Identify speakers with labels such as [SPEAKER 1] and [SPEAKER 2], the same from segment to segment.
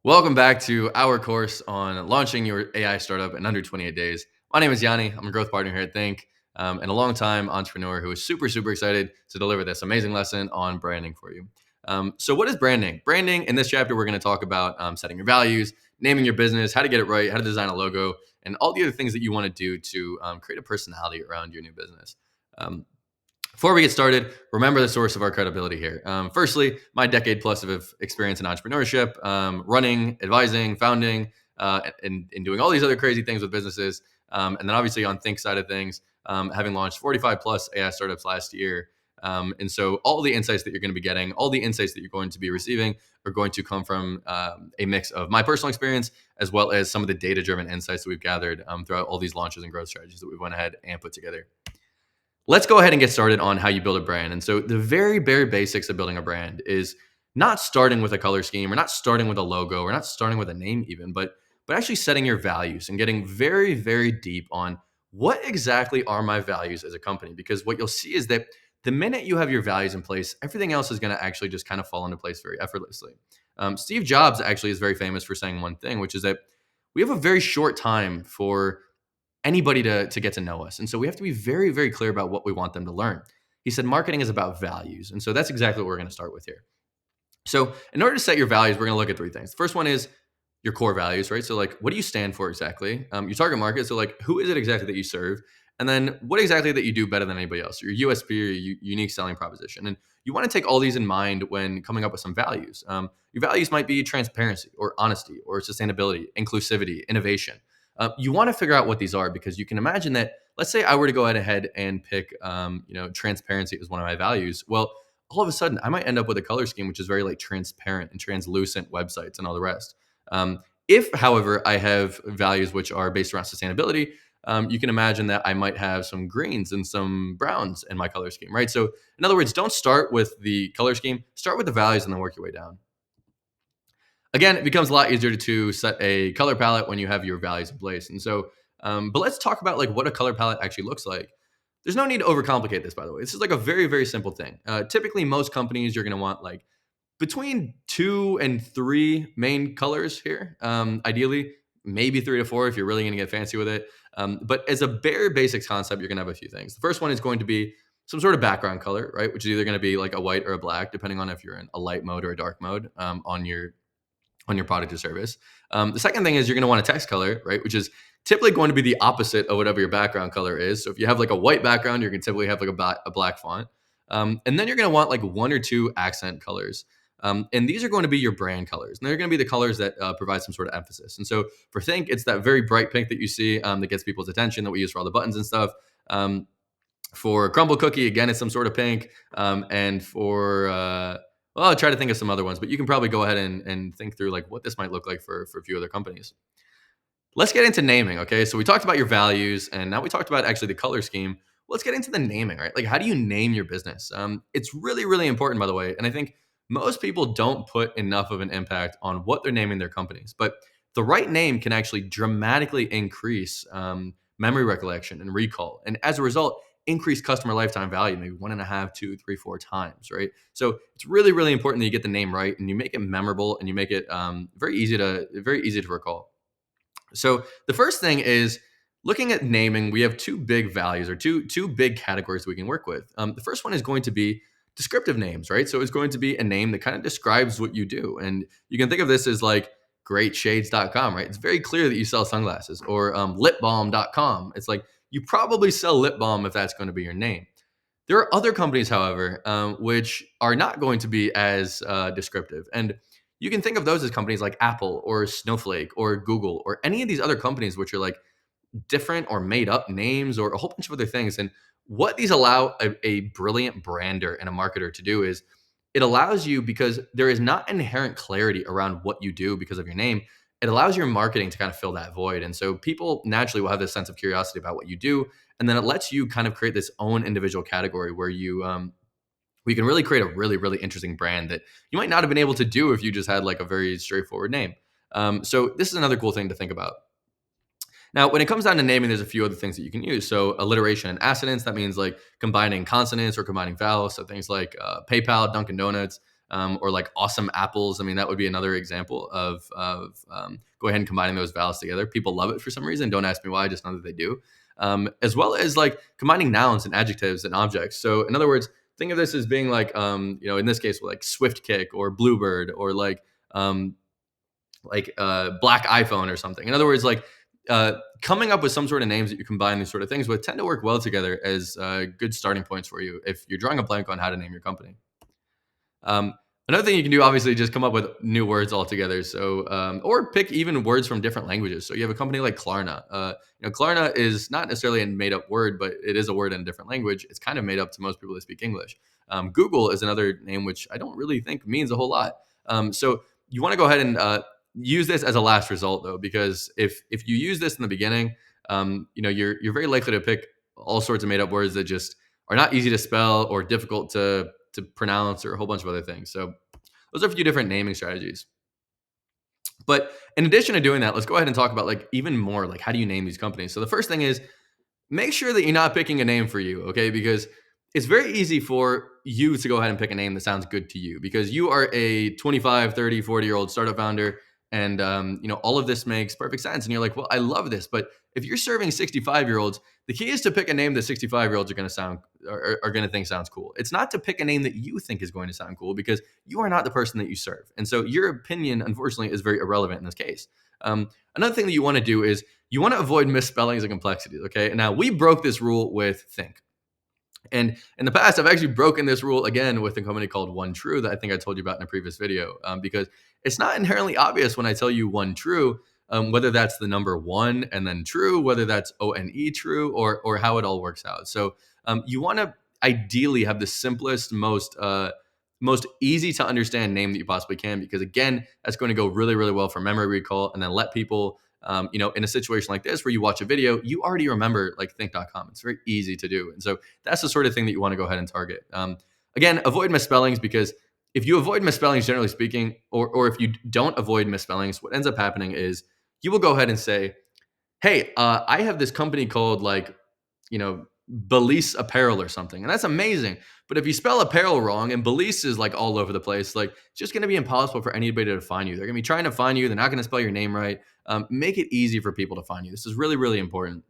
[SPEAKER 1] Welcome back to our course on launching your AI startup in under 28 days. My name is Yanni. I'm a growth partner here at Thinkk, and a long-time entrepreneur who is super excited to deliver this amazing lesson on branding for you. So, what is branding? Branding, in this chapter, we're going to talk about setting your values, naming your business, how to get it right, how to design a logo, and all the other things that you want to do to create a personality around your new business. Um, Before we get started, remember the source of our credibility here. Firstly, my decade plus of experience in entrepreneurship, running, advising, founding, and doing all these other crazy things with businesses. And then obviously on Thinkk side of things, having launched 45 plus AI startups last year. And so all the insights that you're going to be getting, all the insights that you're going to be receiving are going to come from a mix of my personal experience, as well as some of the data-driven insights that we've gathered throughout all these launches and growth strategies that we went ahead and put together. Let's go ahead and get started on how you build a brand. And so the very bare basics of building a brand is not starting with a color scheme, or not starting with a logo, or not starting with a name even, but actually setting your values and getting very deep on what exactly are my values as a company. Because what you'll see is that the minute you have your values in place, everything else is going to actually just kind of fall into place very effortlessly. Steve Jobs actually is very famous for saying one thing, which is that we have a very short time for anybody to get to know us. And so we have to be very clear about what we want them to learn. He said marketing is about values. And so that's exactly what we're going to start with here. So in order to set your values, we're going to look at three things. The first one is your core values, right? So like, what do you stand for exactly? Your target market. So like, who is it exactly that you serve? And then what exactly that you do better than anybody else? Your USP or your unique selling proposition. And you want to take all these in mind when coming up with some values. Your values might be transparency or honesty or sustainability, inclusivity, innovation. You want to figure out what these are, because you can imagine that, let's say I were to go ahead and pick, transparency as one of my values. Well, all of a sudden I might end up with a color scheme which is very like transparent and translucent websites and all the rest. If, however, I have values which are based around sustainability, you can imagine that I might have some greens and some browns in my color scheme, right? So, in other words, don't start with the color scheme, start with the values and then work your way down. Again, it becomes a lot easier to set a color palette when you have your values in place. And so, but let's talk about like what a color palette actually looks like. There's no need to overcomplicate this, by the way. This is like a very simple thing. Typically, most companies, you're going to want like between 2 and 3 main colors here. Ideally, maybe 3 to 4 if you're really going to get fancy with it. But as a bare basics concept, you're going to have a few things. The first one is going to be some sort of background color, right? Which is either going to be like a white or a black, depending on if you're in a light mode or a dark mode on your product or service. The second thing is you're going to want a text color, right? Which is typically going to be the opposite of whatever your background color is. So if you have like a white background, you're going to typically have like a black font. And then you're going to want like 1 or 2 accent colors. And these are going to be your brand colors. And they're going to be the colors that provide some sort of emphasis. And so for Thinkk, it's that very bright pink that you see that gets people's attention, that we use for all the buttons and stuff. For Crumble Cookie, again, it's some sort of pink. And for well, I'll try to think of some other ones, but you can probably go ahead and think through like what this might look like for a few other companies. Let's get into naming. Okay, so we talked about your values, and now we talked about actually the color scheme. Let's get into the naming, right? Like, how do you name your business? It's really important, by the way, and I think most people don't put enough of an impact on what they're naming their companies. But the right name can actually dramatically increase memory recollection and recall, and as a result, increase customer lifetime value, maybe 1.5, 2, 3, 4 times, right? So it's really important that you get the name right and you make it memorable and you make it very easy to recall. So the first thing is looking at naming. We have two big values, or two big categories we can work with. The first one is going to be descriptive names, right? So it's going to be a name that kind of describes what you do, and you can think of this as like greatshades.com, right? It's very clear that you sell sunglasses, or lipbalm.com. It's like you probably sell lip balm if that's going to be your name. There are other companies, however, which are not going to be as descriptive. And you can think of those as companies like Apple or Snowflake or Google or any of these other companies, which are like different or made up names or a whole bunch of other things. And what these allow a brilliant brander and a marketer to do is it allows you, because there is not inherent clarity around what you do because of your name, it allows your marketing to kind of fill that void. And so people naturally will have this sense of curiosity about what you do. And then it lets you kind of create this own individual category where we can really create a really interesting brand that you might not have been able to do if you just had like a very straightforward name. So this is another cool thing to think about. Now, when it comes down to naming, there's a few other things that you can use. So alliteration and assonance, that means like combining consonants or combining vowels. So things like PayPal, Dunkin' Donuts. or like awesome apples. I mean, that would be another example of go ahead and combining those vowels together. People love it for some reason. Don't ask me why, just know that they do. As well as like combining nouns and adjectives and objects. So in other words, think of this as being like, in this case, like swift kick or bluebird or um, black iPhone or something. In other words, like coming up with some sort of names that you combine these sort of things with tend to work well together as good starting points for you if you're drawing a blank on how to name your company. Um, Another thing you can do, obviously, just come up with new words altogether. So, or pick even words from different languages. So you have a company like Klarna. Klarna is not necessarily a made-up word, but it is a word in a different language. It's kind of made up to most people that speak English. Google is another name which I don't really think means a whole lot. So you want to go ahead and use this as a last result, though, because if you use this in the beginning, you're very likely to pick all sorts of made-up words that just are not easy to spell or difficult to pronounce or a whole bunch of other things. So those are a few different naming strategies. But in addition to doing that, let's go ahead and talk about like even more like how do you name these companies? So the first thing is make sure that you're not picking a name for you, okay? Because it's very easy for you to go ahead and pick a name that sounds good to you because you are a 25, 30, 40-year-old startup founder and all of this makes perfect sense and you're like, "Well, I love this." But if you're serving 65-year-olds, the key is to pick a name that 65-year-olds are going to sound are going to think sounds cool. It's not to pick a name that you think is going to sound cool because you are not the person that you serve. And so your opinion unfortunately is very irrelevant in this case. Another thing that you want to do is you want to avoid misspellings and complexities. Okay. Now we broke this rule with Thinkk. And in the past, I've actually broken this rule again with a company called One True that I think I told you about in a previous video, because it's not inherently obvious when I tell you One True, whether that's the number one and then true, whether that's ONE true, or how it all works out. So you want to ideally have the simplest, most easy to understand name that you possibly can, because again, that's going to go really, really well for memory recall, and then let people in a situation like this where you watch a video, you already remember like Thinkk.com. It's very easy to do. And so that's the sort of thing that you want to go ahead and target. Again, avoid misspellings because if you avoid misspellings, generally speaking, or if you don't avoid misspellings, what ends up happening is you will go ahead and say, "Hey, I have this company called like, Belize Apparel or something." And that's amazing. But if you spell apparel wrong and Belize is like all over the place, like it's just going to be impossible for anybody to find you. They're going to be trying to find you. They're not going to spell your name right. Make it easy for people to find you. This is really, really important.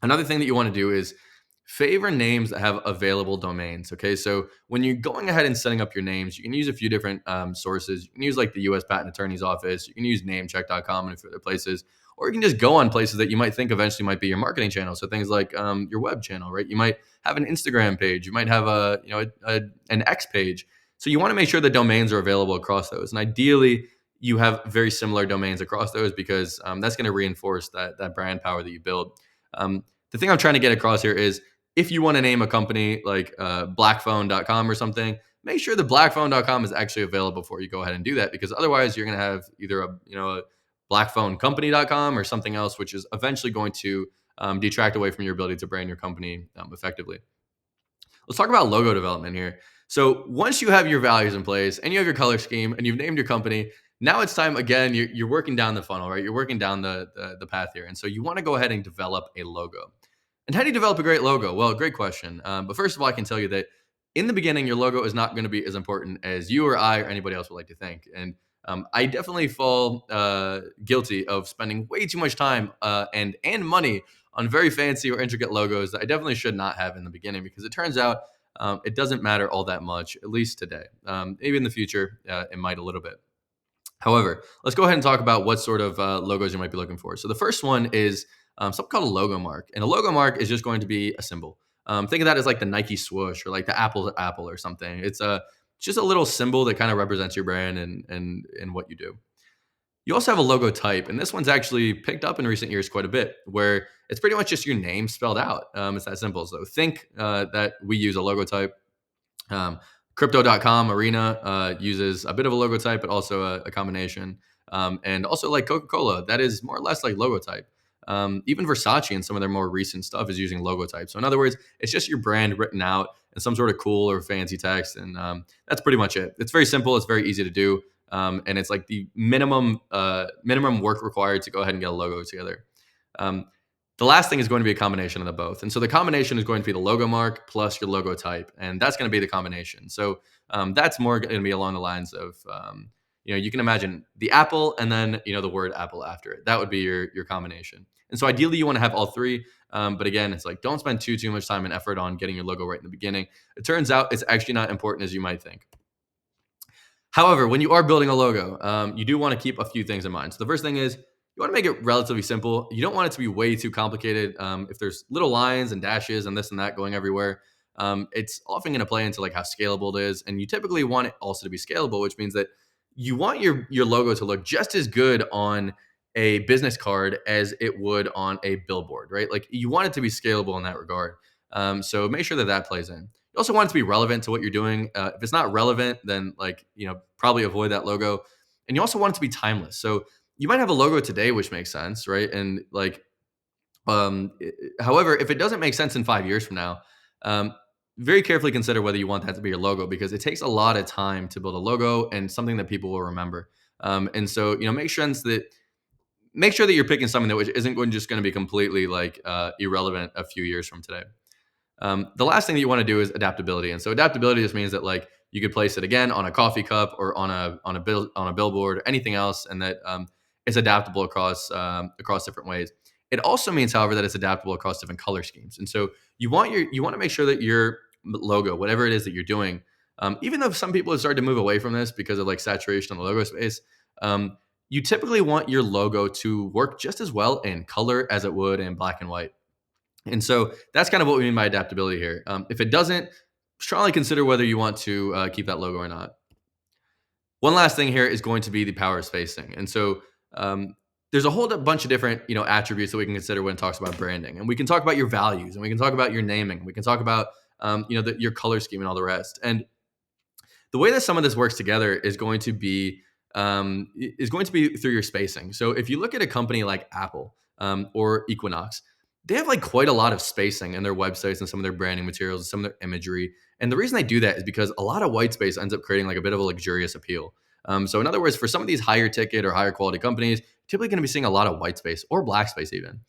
[SPEAKER 1] Another thing that you want to do is favor names that have available domains. Okay, so when you're going ahead and setting up your names, you can use a few different sources. You can use like the U.S. Patent Attorney's Office. You can use namecheck.com and a few other places, or you can just go on places that you might think eventually might be your marketing channel. So things like your web channel, right? You might have an Instagram page. You might have an X page. So you want to make sure the domains are available across those, and ideally you have very similar domains across those because that's going to reinforce that brand power that you build. The thing I'm trying to get across here is if you want to name a company like blackphone.com or something, make sure the blackphone.com is actually available before you go ahead and do that, because otherwise you're going to have either a blackphonecompany.com or something else, which is eventually going to detract away from your ability to brand your company effectively. Let's talk about logo development here. So once you have your values in place and you have your color scheme and you've named your company, now it's time again. You're working down the funnel, right? You're working down the path here, and so you want to go ahead and develop a logo. And how do you develop a great logo? Well, great question. But first of all, I can tell you that in the beginning, your logo is not going to be as important as you or I or anybody else would like to think. And I definitely fall guilty of spending way too much time and money on very fancy or intricate logos that I definitely should not have in the beginning, because it turns out it doesn't matter all that much, at least today. Maybe in the future, it might a little bit. However, let's go ahead and talk about what sort of logos you might be looking for. So the first one is something called a logo mark. And a logo mark is just going to be a symbol. Think of that as like the Nike swoosh or like the Apple or something. It's just a little symbol that kind of represents your brand and what you do. You also have a logo type, and this one's actually picked up in recent years quite a bit, where it's pretty much just your name spelled out. It's that simple. So think that we use a logo type. Um, Crypto.com Arena uses a bit of a logo type, but also a combination. And also like Coca-Cola, that is more or less like logo type. Even Versace and some of their more recent stuff is using logo type. So in other words, it's just your brand written out in some sort of cool or fancy text. And that's pretty much it. It's very simple. It's very easy to do. And it's like the minimum work required to go ahead and get a logo together. Um, The last thing is going to be a combination of the both. And so the combination is going to be the logo mark plus your logo type. And that's going to be the combination. So that's more going to be along the lines of, you can imagine the apple and then, the word apple after it. That would be your combination. And so ideally you want to have all three. But again, it's like, don't spend too much time and effort on getting your logo right in the beginning. It turns out it's actually not important as you might think. However, when you are building a logo, you do want to keep a few things in mind. So the first thing is you want to make it relatively simple. You don't want it to be way too complicated. If there's little lines and dashes and this and that going everywhere, it's often going to play into like how scalable it is. And you typically want it also to be scalable, which means that you want your logo to look just as good on a business card as it would on a billboard, right? Like you want it to be scalable in that regard. So make sure that that plays in. You also want it to be relevant to what you're doing. If it's not relevant, then probably avoid that logo. And you also want it to be timeless. So you might have a logo today, which makes sense, right? And however, if it doesn't make sense in 5 years from now, um, very carefully consider whether you want that to be your logo because it takes a lot of time to build a logo and something that people will remember. And so make sure that you're picking something that which isn't just going to be completely irrelevant a few years from today. The last thing that you want to do is adaptability, and so adaptability just means that you could place it again on a coffee cup or on a billboard or anything else, and that it's adaptable across different ways. It also means, however, that it's adaptable across different color schemes, and so you want to make sure that your logo, whatever it is that you're doing, even though some people have started to move away from this because of saturation in the logo space, you typically want your logo to work just as well in color as it would in black and white. And so that's kind of what we mean by adaptability here. If it doesn't, strongly consider whether you want to keep that logo or not. One last thing here is going to be the power of spacing. And so there's a whole bunch of different attributes that we can consider when it talks about branding. And we can talk about your values, and we can talk about your naming. We can talk about your color scheme and all the rest. And the way that some of this works together is going to be through your spacing. So if you look at a company like Apple or Equinox, they have quite a lot of spacing in their websites and some of their branding materials and some of their imagery. And the reason they do that is because a lot of white space ends up creating a bit of a luxurious appeal. So in other words, for some of these higher ticket or higher quality companies, typically going to be seeing a lot of white space or black space even.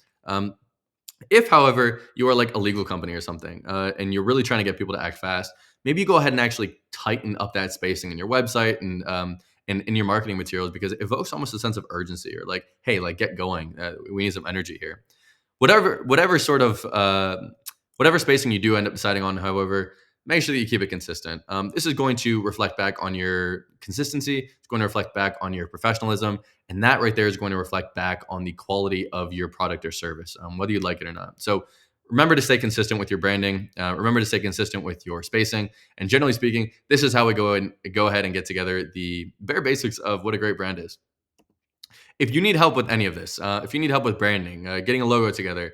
[SPEAKER 1] If, however, you are a legal company or something, and you're really trying to get people to act fast, maybe you go ahead and actually tighten up that spacing in your website and in your marketing materials because it evokes almost a sense of urgency or hey, get going. We need some energy here. Whatever sort of whatever spacing you do end up deciding on, however, make sure that you keep it consistent. This is going to reflect back on your consistency. It's going to reflect back on your professionalism, and that right there is going to reflect back on the quality of your product or service, whether you like it or not. So remember to stay consistent with your branding. Remember to stay consistent with your spacing. And generally speaking, this is how we go ahead and get together the bare basics of what a great brand is. If you need help with any of this, if you need help with branding, getting a logo together,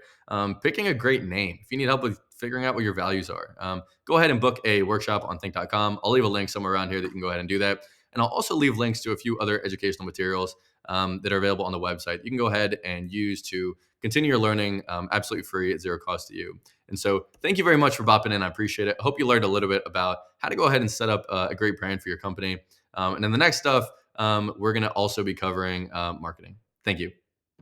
[SPEAKER 1] picking a great name, if you need help with figuring out what your values are, go ahead and book a workshop on Thinkk.com. I'll leave a link somewhere around here that you can go ahead and do that. And I'll also leave links to a few other educational materials that are available on the website. You can go ahead and use to continue your learning absolutely free at zero cost to you. And so thank you very much for bopping in. I appreciate it. I hope you learned a little bit about how to go ahead and set up a great brand for your company. And then the next stuff, we're going to also be covering marketing. Thank you.